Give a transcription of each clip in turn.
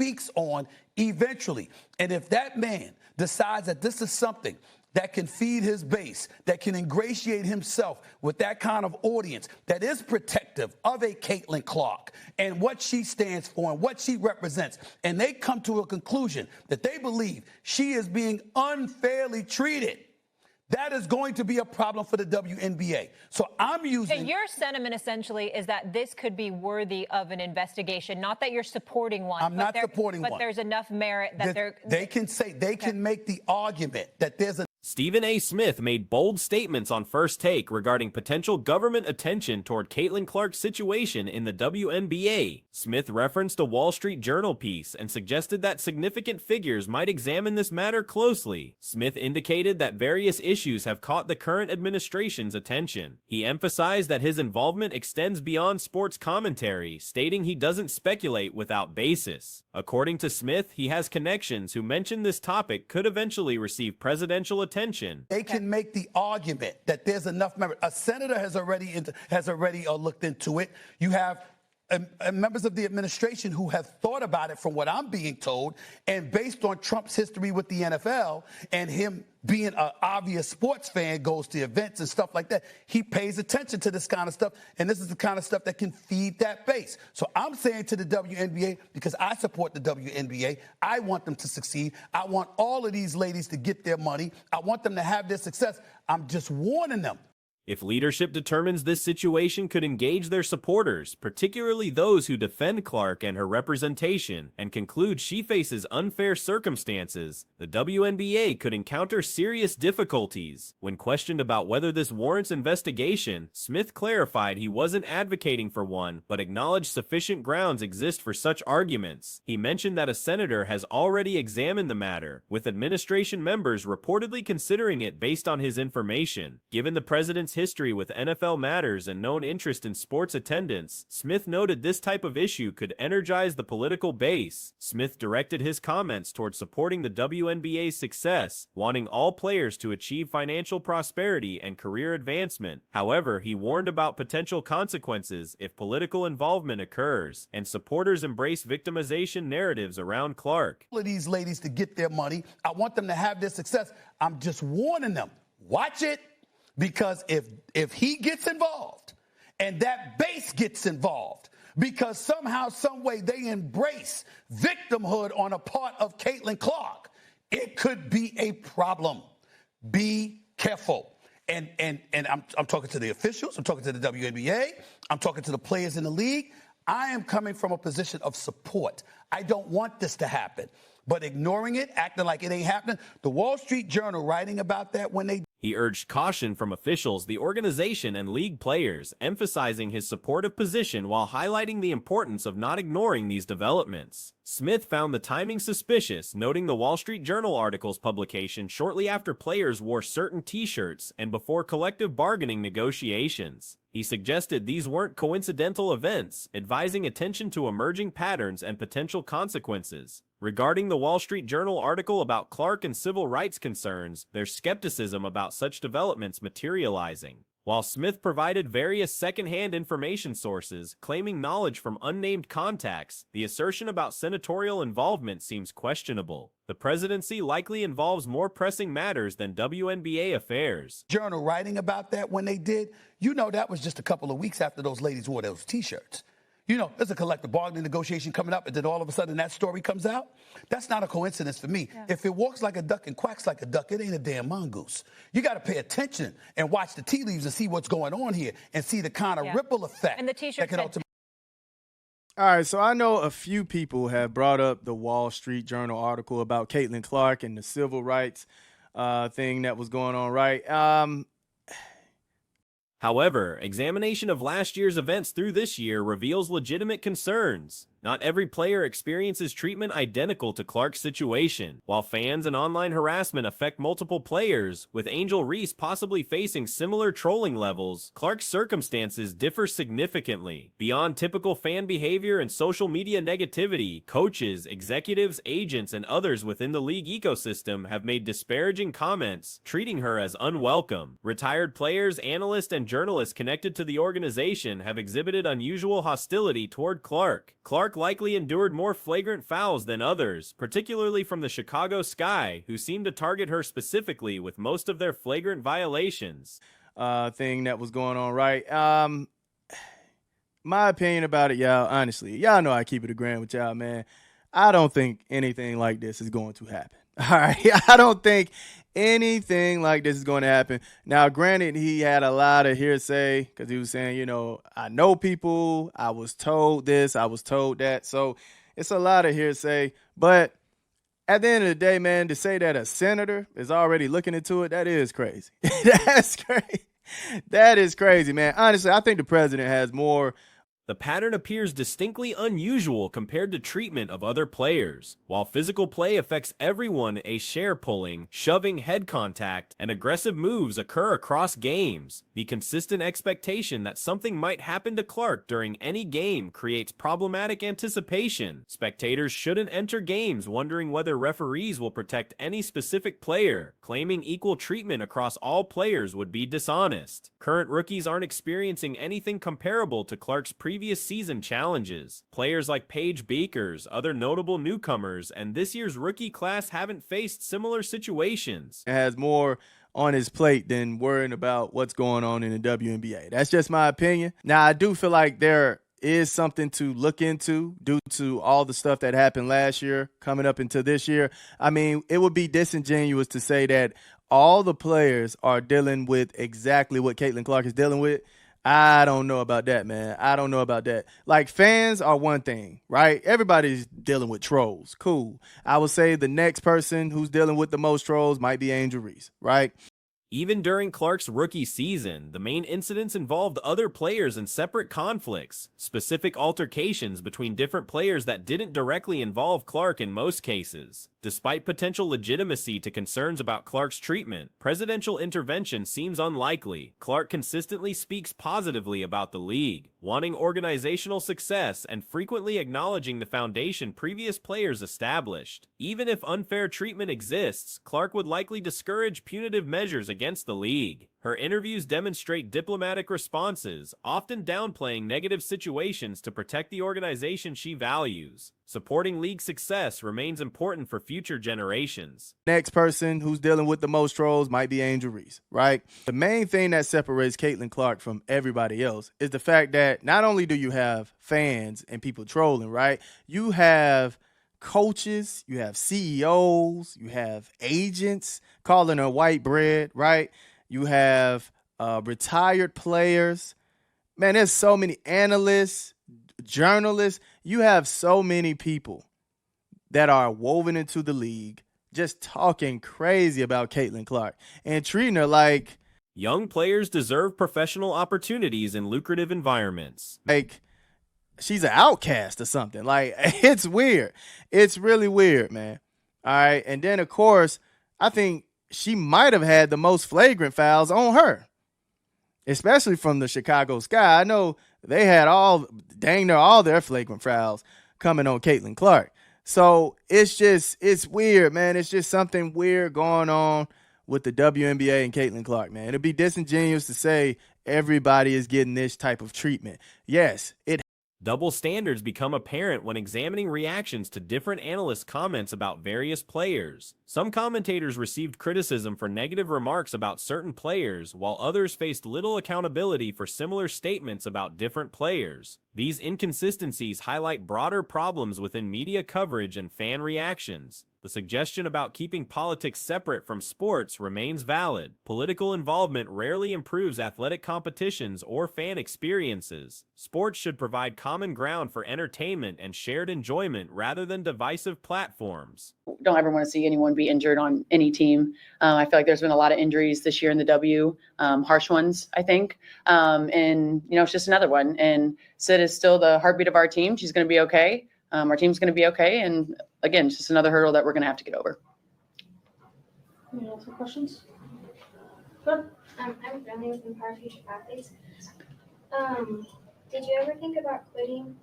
speaks on eventually. And if that man decides that this is something that can feed his base, that can ingratiate himself with that kind of audience that is protective of a Caitlin Clark and what she stands for and what she represents, and they come to a conclusion that they believe she is being unfairly treated, that is going to be a problem for the WNBA. So I'm using... Your sentiment essentially is that this could be worthy of an investigation, not that you're supporting one. I'm not supporting one. But there's enough merit that they can make the argument that there's a... Stephen A. Smith made bold statements on First Take regarding potential government attention toward Caitlin Clark's situation in the WNBA. Smith referenced a Wall Street Journal piece and suggested that significant figures might examine this matter closely. Smith indicated that various issues have caught the current administration's attention. He emphasized that his involvement extends beyond sports commentary, stating he doesn't speculate without basis. According to Smith, he has connections who mention this topic could eventually receive presidential attention. They can make the argument that there's enough merit. A senator has already looked into it. You have members of the administration who have thought about it, from what I'm being told, and based on Trump's history with the NFL and him being an obvious sports fan, goes to events and stuff like that, he pays attention to this kind of stuff, and this is the kind of stuff that can feed that base. So I'm saying to the WNBA, because I support the WNBA, I want them to succeed. I want all of these ladies to get their money. I want them to have their success. I'm just warning them. If leadership determines this situation could engage their supporters, particularly those who defend Clark and her representation, and conclude she faces unfair circumstances, the WNBA could encounter serious difficulties. When questioned about whether this warrants investigation, Smith clarified he wasn't advocating for one, but acknowledged sufficient grounds exist for such arguments. He mentioned that a senator has already examined the matter, with administration members reportedly considering it based on his information. Given the president's history with NFL matters and known interest in sports attendance, Smith noted this type of issue could energize the political base. Smith directed his comments toward supporting the WNBA's success, wanting all players to achieve financial prosperity and career advancement. However, he warned about potential consequences if political involvement occurs, and supporters embrace victimization narratives around Clark. All of these ladies to get their money. I want them to have their success. I'm just warning them. Watch it. Because if he gets involved and that base gets involved, because somehow, some way they embrace victimhood on a part of Caitlin Clark, it could be a problem. Be careful. And I'm talking to the officials. I'm talking to the WNBA. I'm talking to the players in the league. I am coming from a position of support. I don't want this to happen. But ignoring it, acting like it ain't happening, the Wall Street Journal writing about that when they... He urged caution from officials, the organization, and league players, emphasizing his supportive position while highlighting the importance of not ignoring these developments. Smith found the timing suspicious, noting the Wall Street Journal article's publication shortly after players wore certain T-shirts and before collective bargaining negotiations. He suggested these weren't coincidental events, advising attention to emerging patterns and potential consequences. Regarding the Wall Street Journal article about Clark and civil rights concerns, there's skepticism about such developments materializing. While Smith provided various secondhand information sources, claiming knowledge from unnamed contacts, the assertion about senatorial involvement seems questionable. The presidency likely involves more pressing matters than WNBA affairs. Journal writing about that when they did, that was just a couple of weeks after those ladies wore those T-shirts. There's a collective bargaining negotiation coming up, and then all of a sudden that story comes out. That's not a coincidence for me. Yeah. If it walks like a duck and quacks like a duck, it ain't a damn mongoose. You got to pay attention and watch the tea leaves and see what's going on here and see the kind of ripple effect. And the T-shirt All right, so I know a few people have brought up the Wall Street Journal article about Caitlin Clark and the civil rights thing that was going on, right? However, examination of last year's events through this year reveals legitimate concerns. Not every player experiences treatment identical to Clark's situation. While fans and online harassment affect multiple players, with Angel Reese possibly facing similar trolling levels, Clark's circumstances differ significantly. Beyond typical fan behavior and social media negativity, coaches, executives, agents, and others within the league ecosystem have made disparaging comments, treating her as unwelcome. Retired players, analysts, and journalists connected to the organization have exhibited unusual hostility toward Clark. Clark Clark likely endured more flagrant fouls than others, particularly from the Chicago Sky, who seemed to target her specifically with most of their flagrant violations. Thing that was going on, right? My opinion about it, y'all, honestly, y'all know I keep it a grand with y'all, man. I don't think anything like this is going to happen. All right. I don't think anything like this is going to happen. Now, granted, he had a lot of hearsay because he was saying, you know, I know people, I was told this, I was told that. So it's a lot of hearsay. But at the end of the day, man, to say that a senator is already looking into it, that is crazy. That's crazy. That is crazy, man. Honestly, I think the president has more. The pattern appears distinctly unusual compared to treatment of other players. While physical play affects everyone, a share pulling, shoving head contact, and aggressive moves occur across games. The consistent expectation that something might happen to Clark during any game creates problematic anticipation. Spectators shouldn't enter games wondering whether referees will protect any specific player. Claiming equal treatment across all players would be dishonest. Current rookies aren't experiencing anything comparable to Clark's previous season challenges. Players like Paige Beakers, other notable newcomers, and this year's rookie class haven't faced similar situations. It has more on his plate than worrying about what's going on in the WNBA. That's just my opinion. Now, I do feel like there is something to look into due to all the stuff that happened last year coming up into this year. I mean, it would be disingenuous to say that all the players are dealing with exactly what Caitlin Clark is dealing with. I don't know about that, man. I don't know about that. Like, fans are one thing, right? Everybody's dealing with trolls. Cool. I would say the next person who's dealing with the most trolls might be Angel Reese, right? Even during Clark's rookie season, the main incidents involved other players and separate conflicts, specific altercations between different players that didn't directly involve Clark in most cases. Despite potential legitimacy to concerns about Clark's treatment, presidential intervention seems unlikely. Clark consistently speaks positively about the league, wanting organizational success and frequently acknowledging the foundation previous players established. Even if unfair treatment exists, Clark would likely discourage punitive measures against the league. Her interviews demonstrate diplomatic responses, often downplaying negative situations to protect the organization she values. Supporting league success remains important for future generations. Next person who's dealing with the most trolls might be Angel Reese, right? The main thing that separates Caitlin Clark from everybody else is the fact that not only do you have fans and people trolling, right? You have coaches, you have CEOs, you have agents calling her white bread, right? You have retired players. Man, there's so many analysts, journalists. You have so many people that are woven into the league just talking crazy about Caitlin Clark and treating her like young players deserve professional opportunities in lucrative environments. Like she's an outcast or something. Like, it's weird. It's really weird, man. All right. And then, of course, I think she might have had the most flagrant fouls on her, especially from the Chicago Sky. I know they had all their flagrant fouls coming on Caitlin Clark. So it's weird, man. It's just something weird going on with the WNBA and Caitlin Clark, man. It'd be disingenuous to say everybody is getting this type of treatment. Yes, it. Double standards become apparent when examining reactions to different analysts' comments about various players. Some commentators received criticism for negative remarks about certain players, while others faced little accountability for similar statements about different players. These inconsistencies highlight broader problems within media coverage and fan reactions. The suggestion about keeping politics separate from sports remains valid. Political involvement rarely improves athletic competitions or fan experiences. Sports should provide common ground for entertainment and shared enjoyment rather than divisive platforms. Don't ever want to see anyone be injured on any team. I feel like there's been a lot of injuries this year in the W, harsh ones, I think. And, it's just another one. And Sid is still the heartbeat of our team. She's going to be okay. Our team's going to be okay. And again, it's just another hurdle that we're going to have to get over. Any other questions? Good. I'm Brennan with Empower Future Athletes. Did you ever think about quitting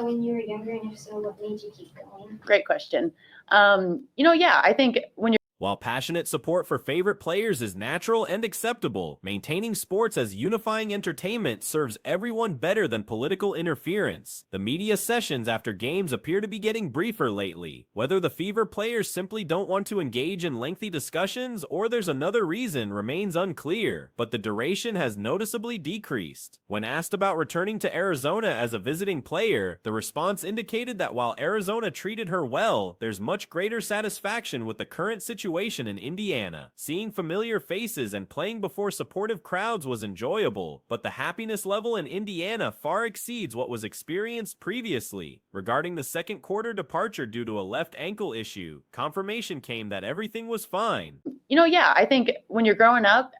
when you were younger? And if so, what made you keep going? Great question. I think when you're While passionate support for favorite players is natural and acceptable, maintaining sports as unifying entertainment serves everyone better than political interference. The media sessions after games appear to be getting briefer lately. Whether the Fever players simply don't want to engage in lengthy discussions or there's another reason remains unclear, but the duration has noticeably decreased. When asked about returning to Arizona as a visiting player, the response indicated that while Arizona treated her well, there's much greater satisfaction with the current situation in Indiana. Seeing familiar faces and playing before supportive crowds was enjoyable, but the happiness level in Indiana far exceeds what was experienced previously. Regarding the second quarter departure due to a left ankle issue, confirmation came that everything was fine. Yeah, I think when you're growing up,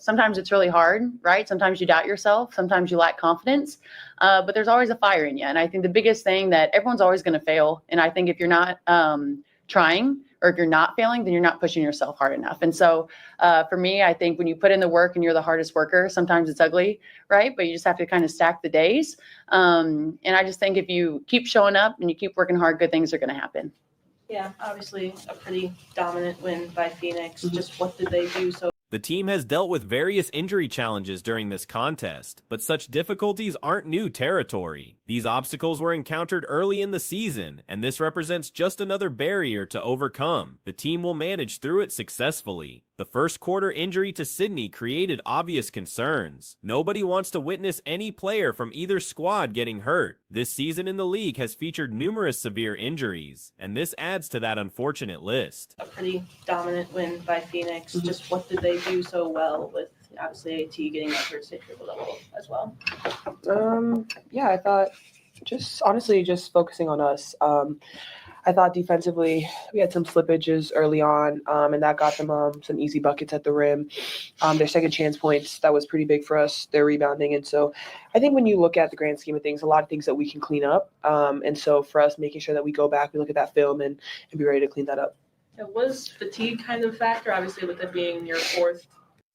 sometimes it's really hard, right? Sometimes you doubt yourself. Sometimes you lack confidence, but there's always a fire in you. And I think the biggest thing that everyone's always going to fail. And I think if you're not trying, or if you're not failing, then you're not pushing yourself hard enough. And so for me, I think when you put in the work and you're the hardest worker, sometimes it's ugly, right? But you just have to kind of stack the days. And I just think if you keep showing up and you keep working hard, good things are going to happen. Yeah, obviously a pretty dominant win by Phoenix. Just what did they do so? The team has dealt with various injury challenges during this contest, but such difficulties aren't new territory. These obstacles were encountered early in the season, and this represents just another barrier to overcome. The team will manage through it successfully. The first quarter injury to Sydney created obvious concerns. Nobody wants to witness any player from either squad getting hurt. This season in the league has featured numerous severe injuries, and this adds to that unfortunate list. A pretty dominant win by Phoenix. Just what did they do so well with obviously AT getting that third state triple-double as well? Yeah, I thought just focusing on us. I thought defensively we had some slippages early on, and that got them some easy buckets at the rim. Their second chance points, that was pretty big for us, their rebounding. And so I think when you look at the grand scheme of things, a lot of things that we can clean up. And so for us, making sure that we go back, we look at that film and be ready to clean that up. It was fatigue kind of a factor, obviously, with it being your fourth.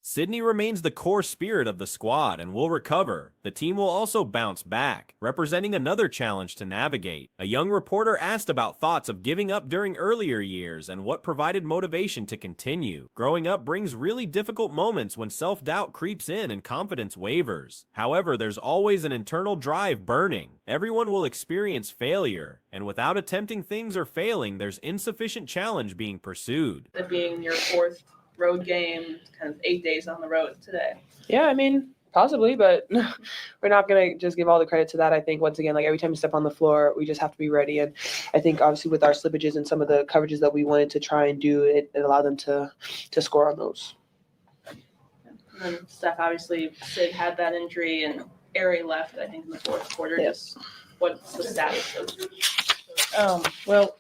Sydney remains the core spirit of the squad and will recover. The team will also bounce back, representing another challenge to navigate. A young reporter asked about thoughts of giving up during earlier years and what provided motivation to continue. Growing up brings really difficult moments when self-doubt creeps in and confidence wavers. However, there's always an internal drive burning. Everyone will experience failure, and without attempting things or failing, there's insufficient challenge being pursued. It being your fourth road game, kind of 8 days on the road today. Yeah, I mean, possibly, but we're not going to just give all the credit to that. I think, once again, like every time you step on the floor, we just have to be ready. And I think, obviously, with our slippages and some of the coverages that we wanted to try and do, it allowed them to score on those. And then Steph, obviously, Sid had that injury, and Ari left, I think, in the fourth quarter. Yeah. Just what's the status of Well,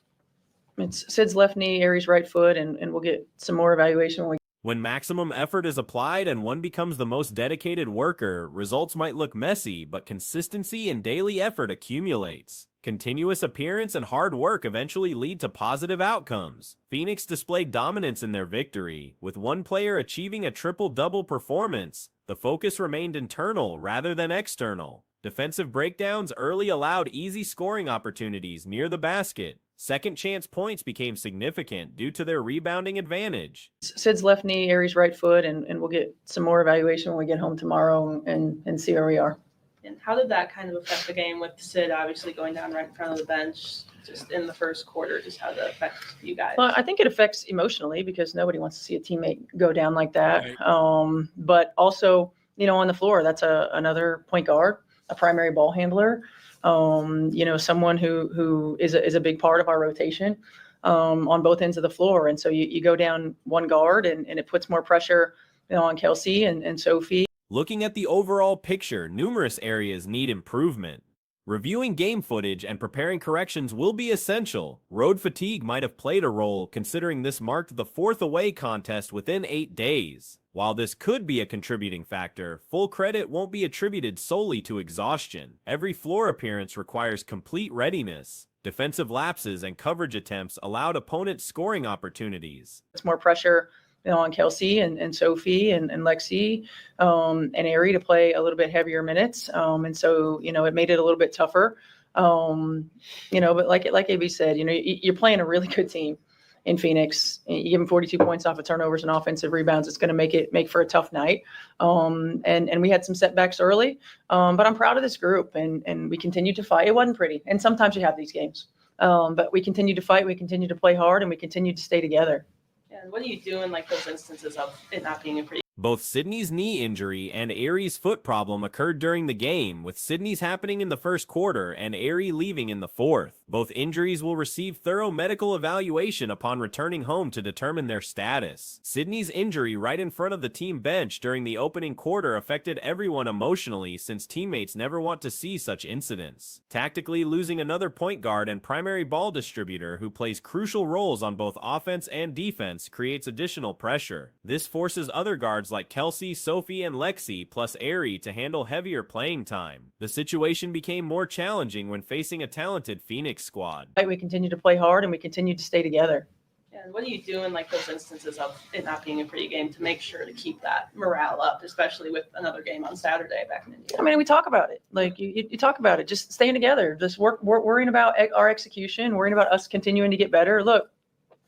it's Sid's left knee, Ari's right foot, and we'll get some more evaluation. When maximum effort is applied and one becomes the most dedicated worker, results might look messy, but consistency and daily effort accumulates. Continuous appearance and hard work eventually lead to positive outcomes. Phoenix displayed dominance in their victory, with one player achieving a triple-double performance. The focus remained internal rather than external. Defensive breakdowns early allowed easy scoring opportunities near the basket. Second chance points became significant due to their rebounding advantage. Sid's left knee, Ari's right foot, and we'll get some more evaluation when we get home tomorrow and see where we are. And how did that kind of affect the game with Sid obviously going down right in front of the bench just in the first quarter? Just how did that affect you guys? Well, I think it affects emotionally because nobody wants to see a teemmate go down like that. Right. But also, on the floor, that's another point guard, a primary ball handler. Someone who is a big part of our rotation on both ends of the floor. And so you go down one guard and it puts more pressure on Kelsey and Sophie. Looking at the overall picture, numerous areas need improvement. Reviewing game footage and preparing corrections will be essential. Road fatigue might have played a role, considering this marked the fourth away contest within 8 days. While this could be a contributing factor, full credit won't be attributed solely to exhaustion. Every floor appearance requires complete readiness. Defensive lapses and coverage attempts allowed opponents scoring opportunities. It's more pressure on Kelsey and Sophie and Lexi and Ari to play a little bit heavier minutes. And so, it made it a little bit tougher. But like AB said, you're playing a really good team. in Phoenix. You give them 42 points off of turnovers and offensive rebounds, it's going to make for a tough night. And we had some setbacks early, but I'm proud of this group, and we continued to fight. It wasn't pretty, and sometimes you have these games, but we continued to fight, we continued to play hard, and we continued to stay together. And what do you do in like those instances of it not being a pretty? Both Sydney's knee injury and Aries' foot problem occurred during the game, with Sydney's happening in the first quarter and Aries leaving in the fourth. Both injuries will receive thorough medical evaluation upon returning home to determine their status. Sydney's injury right in front of the team bench during the opening quarter affected everyone emotionally, since teammates never want to see such incidents. Tactically, losing another point guard and primary ball distributor who plays crucial roles on both offense and defense creates additional pressure. This forces other guards like Kelsey, Sophie, and Lexi, plus Aerie, to handle heavier playing time. The situation became more challenging when facing a talented Phoenix squad. We continued to play hard, and we continued to stay together. And what do you do in like those instances of it not being a pretty game to make sure to keep that morale up, especially with another game on Saturday back in India? I mean, we talk about it. Like you talk about it, just staying together, just worrying about our execution, worrying about us continuing to get better. Look,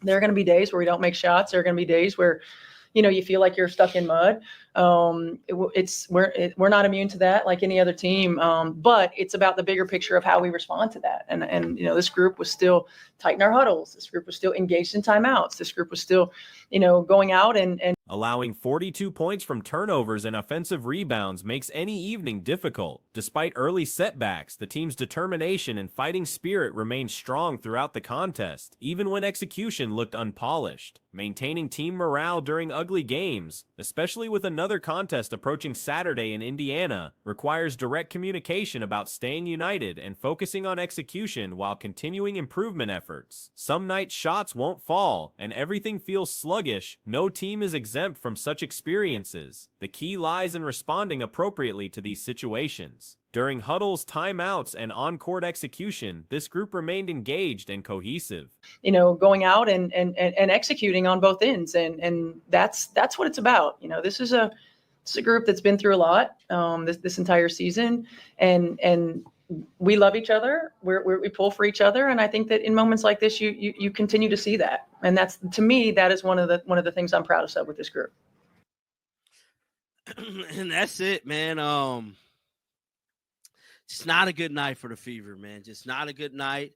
there are going to be days where we don't make shots. There are going to be days where, you feel like you're stuck in mud. We're not immune to that like any other team. But it's about the bigger picture of how we respond to that. And this group was still tight in our huddles. This group was still engaged in timeouts. This group was still, going out and allowing 42 points from turnovers and offensive rebounds makes any evening difficult. Despite early setbacks, the team's determination and fighting spirit remained strong throughout the contest, even when execution looked unpolished. Maintaining team morale during ugly games, especially with another contest approaching Saturday in Indiana, requires direct communication about staying united and focusing on execution while continuing improvement efforts. Some nights shots won't fall, and everything feels sluggish. No team is exempt from such experiences. The key lies in responding appropriately to these situations. During huddles, timeouts, and on-court execution, this group remained engaged and cohesive. Going out and executing on both ends, and that's what it's about. This is a group that's been through a lot this entire season, and we love each other. We pull for each other, and I think that in moments like this, you continue to see that, and that's, to me, that is one of the things I'm proudest of with this group. And that's it, man. Just not a good night for the Fever, man. Just not a good night.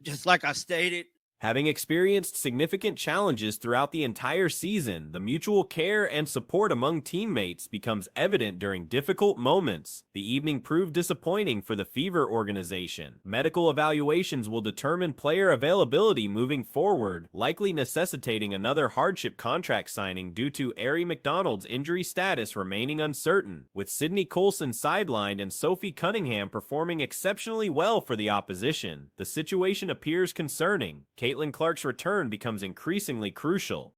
Just like I stated, having experienced significant challenges throughout the entire season, the mutual care and support among teammates becomes evident during difficult moments. The evening proved disappointing for the Fever organization. Medical evaluations will determine player availability moving forward, likely necessitating another hardship contract signing due to Arie McDonald's injury status remaining uncertain, with Sydney Colson sidelined and Sophie Cunningham performing exceptionally well for the opposition. The situation appears concerning. Caitlin Clark's return becomes increasingly crucial.